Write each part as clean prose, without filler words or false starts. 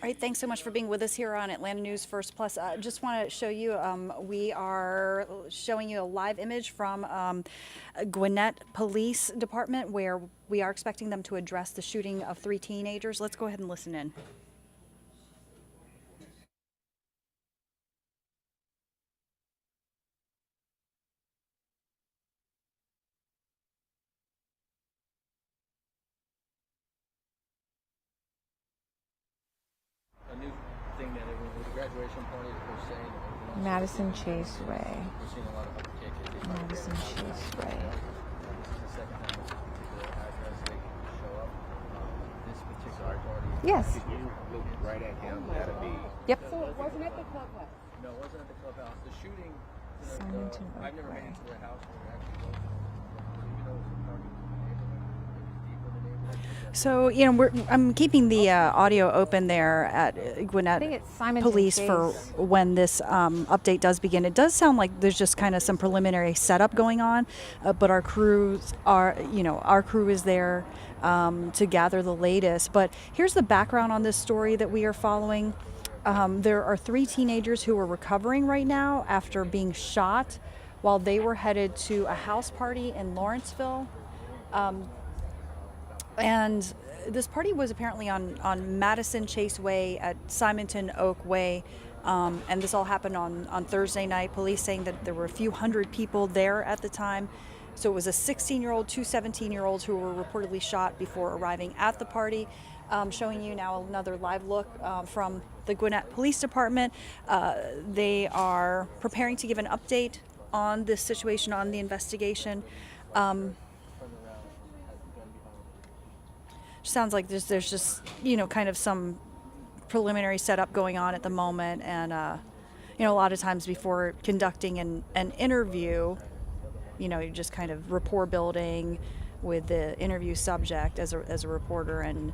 All right, thanks so much for being with us here on Atlanta News First Plus. Just want to show you, we are showing you a live image from Gwinnett Police Department where we are expecting them to address the shooting of 3 teenagers. Let's go ahead and listen in. A new thing that everyone with the graduation party that we're saying. Madison Chase Way. We're seeing a lot of KKK. Madison Chase Way. This is the second time the address they show up. This particular party. Yes. If you look right at him, that'll be. Yep. So it wasn't at the clubhouse? No, it wasn't at the clubhouse. The shooting. Simonton I've never Oakway. been into their house where it actually was. Even though it was a party in the neighborhood, it was deep in the neighborhood. So, you know, I'm keeping the audio open there at Gwinnett I think it's Simonton Police for Chase. when this update does begin. It does sound like there's just kind of some preliminary setup going on, but our crew is there to gather the latest. But here's the background on this story that we are following. There are 3 teenagers who are recovering right now after being shot while they were headed to a house party in Lawrenceville. And this party was apparently on Madison Chase Way at Simonton Oakway. And this all happened on Thursday night. Police saying that there were a few hundred people there at the time. So it was a 16-year-old, 2 17-year-olds who were reportedly shot before arriving at the party. Showing you now another live look from the Gwinnett Police Department. They are preparing to give an update on this situation, on the investigation. Sounds like there's just, kind of some preliminary setup going on at the moment. And, a lot of times before conducting an interview, you just kind of rapport building with the interview subject as a reporter. And,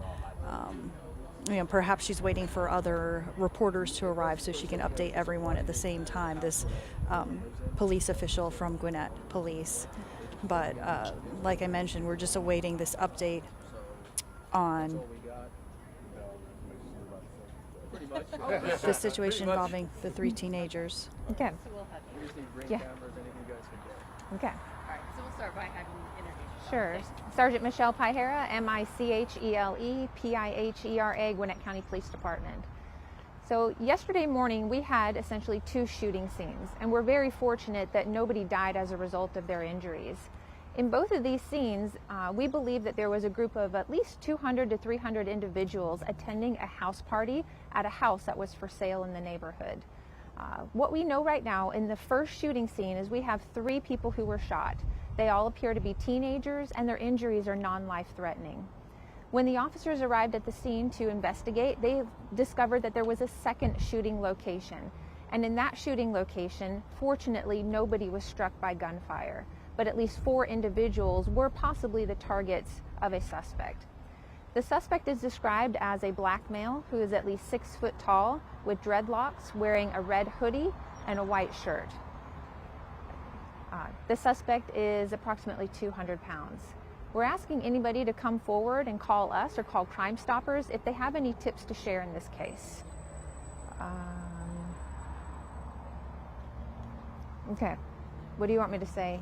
perhaps she's waiting for other reporters to arrive so she can update everyone at the same time, this police official from Gwinnett Police. But like I mentioned, we're just awaiting this update on Pretty much. the situation involving the 3 teenagers. Okay. We just need ring Yeah. cameras, anything you guys can get. Okay. All right, so we'll start by having you introduce Sure. Sergeant Michelle Pihera, Michele, Gwinnett County Police Department. So yesterday morning we had essentially 2 shooting scenes, and we're very fortunate that nobody died as a result of their injuries. In both of these scenes, we believe that there was a group of at least 200 to 300 individuals attending a house party at a house that was for sale in the neighborhood. What we know right now in the first shooting scene is we have 3 people who were shot. They all appear to be teenagers, and their injuries are non-life threatening. When the officers arrived at the scene to investigate, they discovered that there was a second shooting location. And in that shooting location, fortunately, nobody was struck by gunfire, but at least 4 individuals were possibly the targets of a suspect. The suspect is described as a black male who is at least 6 foot tall with dreadlocks, wearing a red hoodie and a white shirt. The suspect is approximately 200 pounds. We're asking anybody to come forward and call us or call Crime Stoppers if they have any tips to share in this case. Okay, what do you want me to say?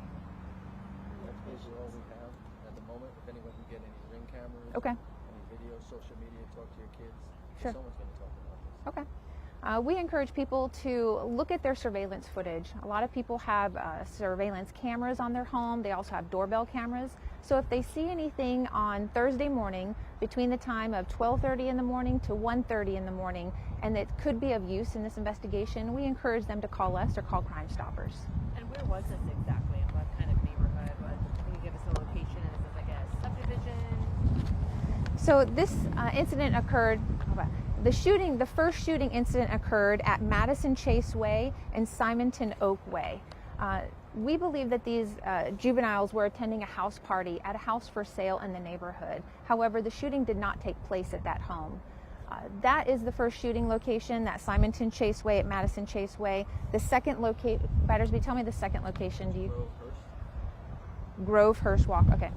That's basically all we have at the moment. If anyone can get any ring cameras, Okay. any video, social media, talk to your kids. Sure. Someone's going to talk about this. Okay. We encourage people to look at their surveillance footage. A lot of people have surveillance cameras on their home. They also have doorbell cameras. So if they see anything on Thursday morning between the time of 12:30 in the morning to 1:30 in the morning, and that could be of use in this investigation, we encourage them to call us or call Crime Stoppers. And where was this exactly, and what kind of neighborhood? Can you give us a location? Is this like a subdivision? So this incident occurred, the first shooting incident occurred at Madison Chase Way and Simonton Oakway. We believe that these juveniles were attending a house party at a house for sale in the neighborhood. However, the shooting did not take place at that home. That is the first shooting location, that Simonton Chase Way at Madison Chase Way. The second location, Battersby, tell me the second location. Do you? Grove Hurst Walk, okay.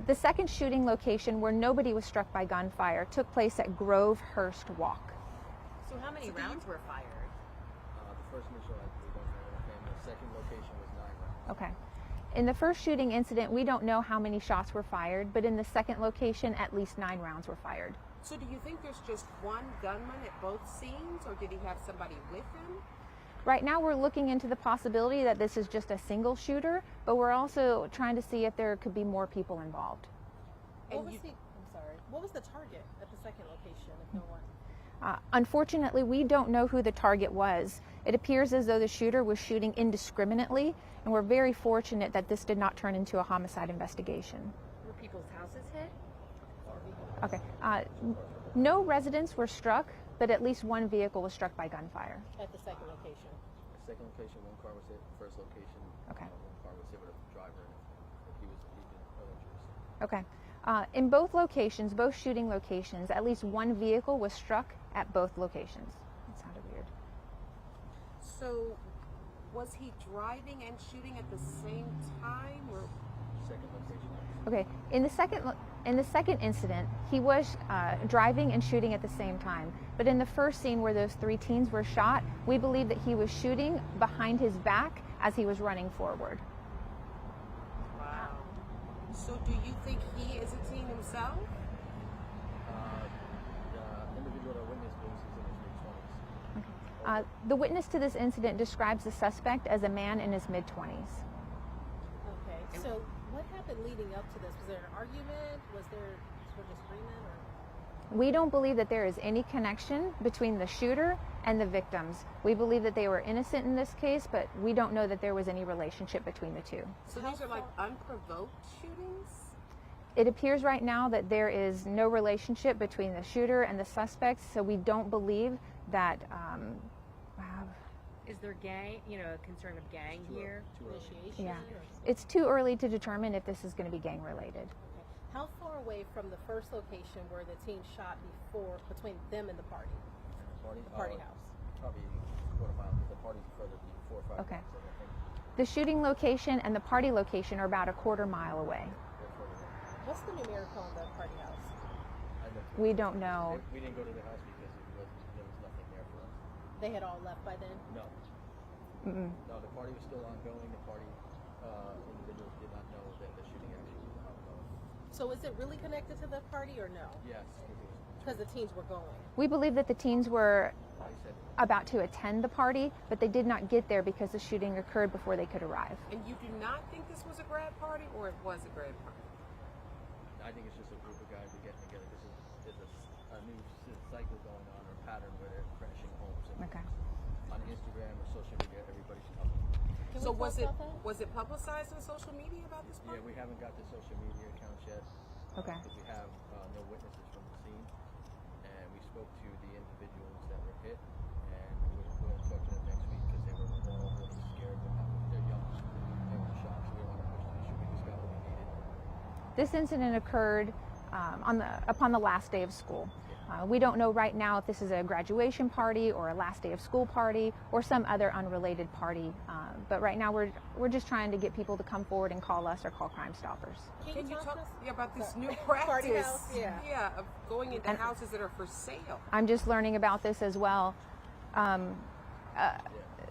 The second shooting location where nobody was struck by gunfire took place at Grove Hurst Walk. So how many rounds were fired? The first initial, we don't have enough, and the second location was 9 rounds. Okay. In the first shooting incident, we don't know how many shots were fired, but in the second location, at least 9 rounds were fired. So do you think there's just one gunman at both scenes, or did he have somebody with him? Right now, we're looking into the possibility that this is just a single shooter, but we're also trying to see if there could be more people involved. And I'm sorry. What was the target at the second location, if no one? Unfortunately, we don't know who the target was. It appears as though the shooter was shooting indiscriminately, and we're very fortunate that this did not turn into a homicide investigation. Were people's houses hit? Okay. No residents were struck, but at least one vehicle was struck by gunfire. At the second location. The second location, one car was hit. First location, Okay. one car was hit with a driver in it. He did no injuries. Okay. In both locations, both shooting locations, at least one vehicle was struck at both locations. That sounded weird. So was he driving and shooting at the same time, or? Second location. Okay. In the second incident, he was driving and shooting at the same time. But in the first scene where those 3 teens were shot, we believe that he was shooting behind his back as he was running forward. Wow. So do you think he is a teen himself? The individual that witnessed this is in his mid-20s. The witness to this incident describes the suspect as a man in his mid-20s. Okay. So what happened leading up to this? Was there an argument? Was there sort of disagreement? Or? We don't believe that there is any connection between the shooter and the victims. We believe that they were innocent in this case, but we don't know that there was any relationship between the two. So these are like unprovoked shootings? It appears right now that there is no relationship between the shooter and the suspects, so we don't believe that. Is there concern of gang here? Initiation? Yeah, Or? it's too early to determine if this is going to be gang related. Okay. How far away from the first location were the teens shot between them and the party? The party house. Probably a quarter mile. The party's further, 4 or 5 Okay. miles, I think. The shooting location and the party location are about a quarter mile away. They're further away. What's the numerical on the party house? We don't know. We didn't go to the house because there was nothing there for us. They had all left by then? No. Mm-mm. No, the party was still ongoing. The party individuals did not know that the shooting actually was ongoing. So is it really connected to the party or no? Yes. Because the teens were going. We believe that the teens were They said about to attend the party, but they did not get there because the shooting occurred before they could arrive. And you do not think this was a grad party, or it was a grad party? I think it's just a group of guys who are getting together. There's a new cycle going on, or pattern where they're crashing homes. And Okay. on Instagram or social media, everybody's talking. Can So we was talk it about that? was it publicized on social media about this Yeah, party? we haven't got the social media accounts yet. Okay. Because we have no witnesses from the scene. And we spoke to the individuals that were hit. And we're going to talk to them next week because they were all really scared. They're young. They were shocked. So we want to push the issue. We just got what we needed. This incident occurred upon the last day of school. We don't know right now if this is a graduation party or a last day of school party or some other unrelated party. But right now we're just trying to get people to come forward and call us or call Crime Stoppers. Can you talk to us? about this new Party practice? house, yeah. Of going into houses that are for sale. I'm just learning about this as well.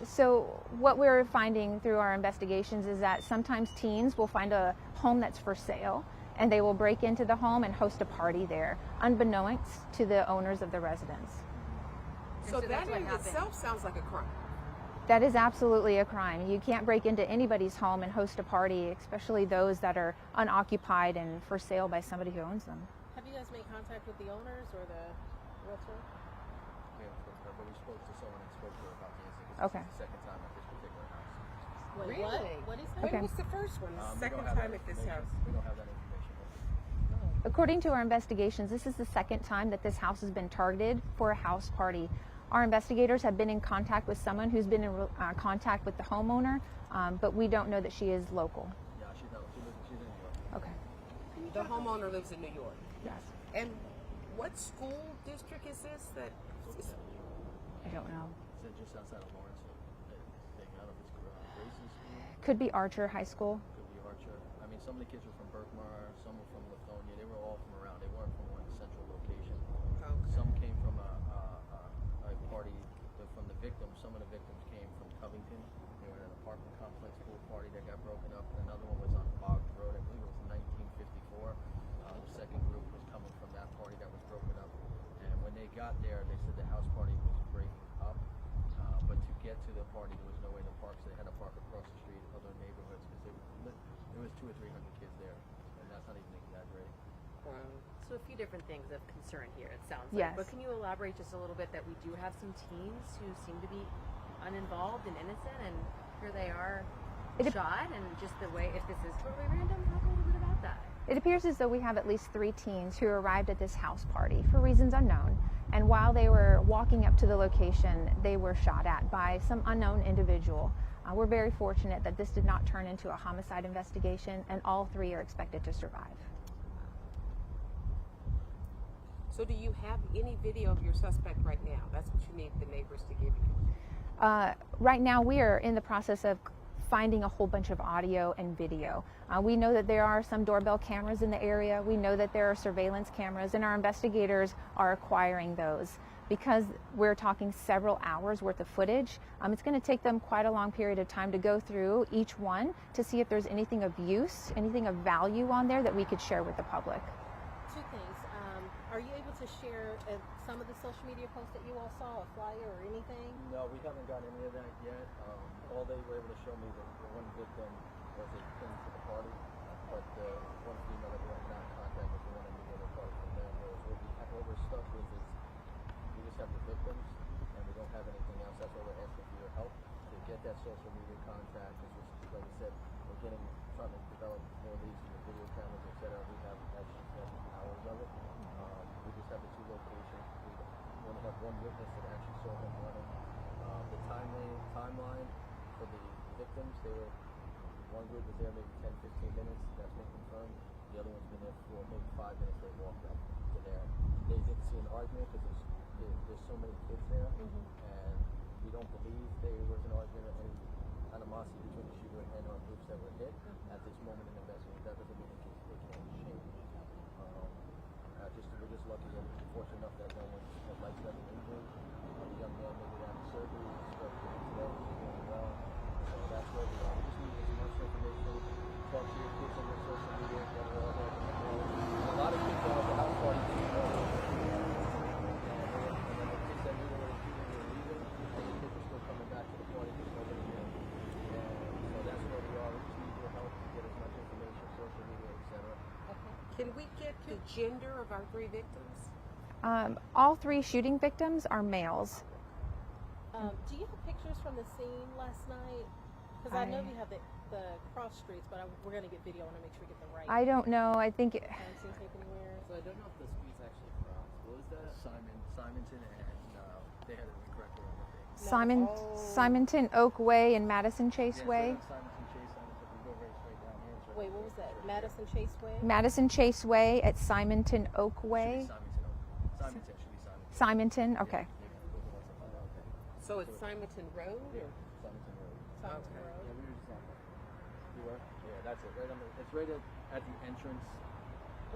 So what we're finding through our investigations is that sometimes teens will find a home that's for sale and they will break into the home and host a party there, unbeknownst to the owners of the residence. So so that that's what in happened. itself sounds like a crime. That is absolutely a crime. You can't break into anybody's home and host a party, especially those that are unoccupied and for sale by somebody who owns them. Have you guys made contact with the owners or the realtor? Yeah, but we spoke to someone and spoke to her about the incident. 'Cause Okay. This is the second time at this particular house. Wait, Really? What is that? Okay. When was the first one? The We don't second have time that at this information. house. We don't have that information. According to our investigations, this is the second time that this house has been targeted for a house party. Our investigators have been in contact with someone who's been in contact with the homeowner, but we don't know that she is local. Yeah, she's in New York. Okay. The homeowner lives in New York. Yes. And what school district is this? That is, I don't know. It's just outside of Lawrenceville. I don't know if it's Grayson School, Could be Archer High School. could be Archer. I mean, some of the kids were from Berkmar, some were from Lithonia. They were all from around. They weren't from one central location. Okay. Some came from a party victims came from Covington. They were at an apartment complex pool party that got broken up. Another one was on Boggs Road. I believe it was 1954. The second group was coming from that party that was broken up. And when they got there, they said the house party was breaking up. But to get to the party, there was no way to park, so they had to park across the street, other neighborhoods, because there was 200 or 300 kids there, and that's not even exaggerating. So a few different things of concern here, it sounds Yes. like. But can you elaborate just a little bit that we do have some teens who seem to be uninvolved and innocent, and here they are shot, and just the way, if this is totally random, talk a little bit about that. It appears as though we have at least 3 teens who arrived at this house party for reasons unknown. And while they were walking up to the location, they were shot at by some unknown individual. We're very fortunate that this did not turn into a homicide investigation, and all 3 are expected to survive. So do you have any video of your suspect right now? That's what you need the neighbors to give you. Right now, we are in the process of finding a whole bunch of audio and video. We know that there are some doorbell cameras in the area. We know that there are surveillance cameras, and our investigators are acquiring those. Because we're talking several hours worth of footage, it's going to take them quite a long period of time to go through each one to see if there's anything of use, anything of value on there that we could share with the public. 2 things. Are you able to share some of the social media posts that you all saw, a flyer or anything? No, we haven't got any of that yet. All they were able to show me the one victim was a pin to the party, but the one female that we were not in contact with, the one in the other party from them, what we're stuck with is we just have the victims and we don't have anything else. That's why we're asking for your help to get that social media contact. Because, like I said, we're trying to develop more of these video cameras, etc. We have actually 7 hours of it. We just have the 2 locations. We only have 1 witness that actually saw him running. The timeline for the victims, one group was there maybe 10, 15 minutes. That's been confirmed. The other one's been there for maybe 5 minutes. They walked up to there. They didn't see an argument because there's so many kids there, and we don't believe there was an argument or any animosity between the shooter and our groups that were hit at this moment in the investment. That doesn't mean it can't change. We're just lucky and fortunate enough that no one had life-threatening injury. The young man made it out of surgery. He's today. He's doing well. So that's where we are. We just need as much information. Talk to your kids on your social media. Get it all back in the world. A lot of kids are at the house party too. And then the kids that knew they were shooting were leaving, and the kids are still coming back to the party because nobody knew. And so that's where we are. We just need your help to get as much information, social media, etc. Can we get the gender of our 3 victims? All 3 shooting victims are males. Do you have pictures from the scene last night? Because I know you have the cross streets, but we're going to get video. I want to make sure we get the right. I don't know. I think Crime scene tape anywhere. So I don't know if the streets actually crossed. What was that? Simonton, and they had it incorrect on the thing. Simonton Oak Way and Madison Chase Way. Simonton Chase, Simonton, we go right straight down here. It's right Wait, what was that? Madison Chase Way? Madison Chase Way at Simonton Oak Way. Simonton should be Simonton. Simonton, okay. So it's Simonton Road? Yeah, Simonton Road. Simonton Road. Yeah, we were just on there. You were? Yeah, that's it. Right on the. It's right at the entrance.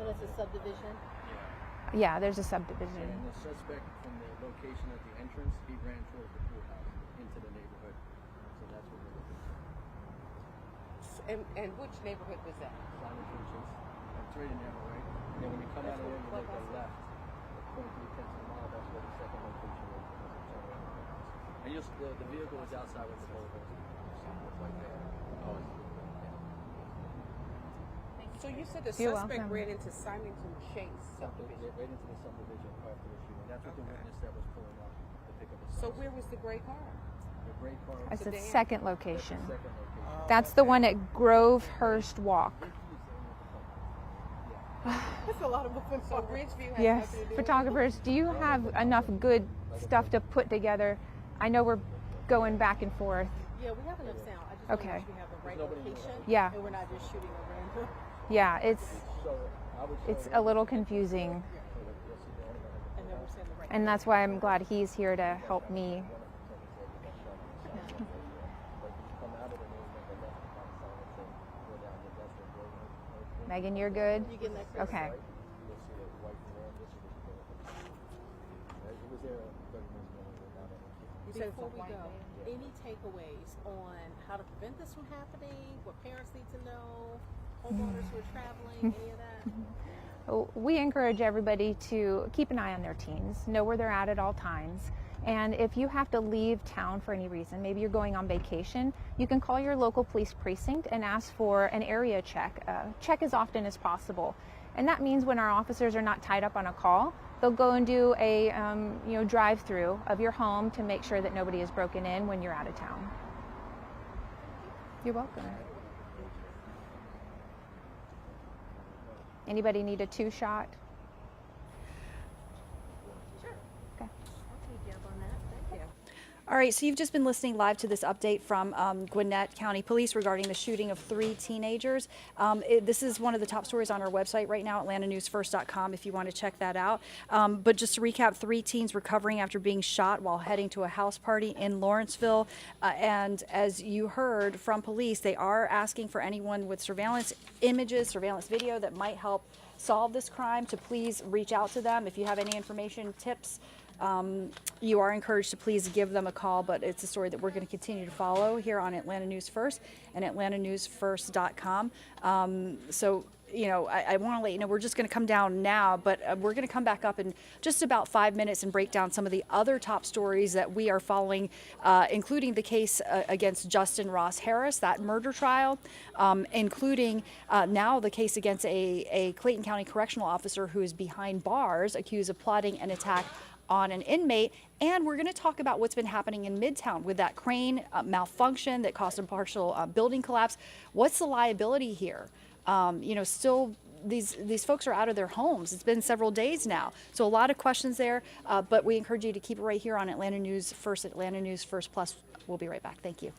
And it's a subdivision? Yeah. Yeah, there's a subdivision. And the suspect from the location at the entrance, he ran towards the pool house into the neighborhood. So that's what we're looking for. And which neighborhood was that? Simonton Chase. It's right in there, right? And then when you come out of there, you make a left. 0.3 tenths of a mile. That's where the second location is. And the vehicle was outside with the whole host. It's like there. Oh, So you said the You're suspect welcome. ran into Simonton Chase subdivision. right into the subdivision after the shooting. That's what the witness that was pulling up to pick up his So son. where was the gray car? The gray car. It's the Sedan. second That's location. the second location. That's the one at Grovehurst Walk. That's a lot of moving. So Ridgeview has Yes, nothing to do with it? photographers, do you have enough good stuff to put together? I know we're going back and forth. Yeah, we have enough sound. I just Okay. want to make sure we have the right location. Yeah. And we're not just shooting a random. Yeah, So I would it's show a little confusing, And then we're saying the right. and that's why I'm glad he's here to help me. Megan, you're good? You getting that, Chris? Okay. You before we go, any takeaways on how to prevent this from happening? What parents need to know? Homeowners who are traveling, any of that? We encourage everybody to keep an eye on their teens, know where they're at all times. And if you have to leave town for any reason, maybe you're going on vacation, you can call your local police precinct and ask for an area check. Check as often as possible. And that means when our officers are not tied up on a call, they'll go and do a drive-through of your home to make sure that nobody is broken in when you're out of town. You're welcome. Anybody need a 2-shot? Sure. Okay. I'll take you up on that. Thank you. All right, so you've just been listening live to this update from Gwinnett County Police regarding the shooting of 3 teenagers. This is one of the top stories on our website right now, atlantanewsfirst.com, if you want to check that out. But just to recap, 3 teens recovering after being shot while heading to a house party in Lawrenceville. And as you heard from police, they are asking for anyone with surveillance images, surveillance video that might help solve this crime to please reach out to them. If you have any information, tips, you are encouraged to please give them a call, but it's a story that we're going to continue to follow here on Atlanta News First and atlantanewsfirst.com. So, you know, I want to let you know we're just going to come down now, but we're going to come back up in just about 5 minutes and break down some of the other top stories that we are following, including the case against Justin Ross Harris, that murder trial, including now the case against a Clayton County correctional officer who is behind bars accused of plotting an attack on an inmate. And we're going to talk about what's been happening in Midtown with that crane malfunction that caused a partial building collapse. What's the liability here? You know, still these folks are out of their homes. It's been several days now. So a lot of questions there, but we encourage you to keep it right here on Atlanta News First, Atlanta News First Plus. We'll be right back. Thank you.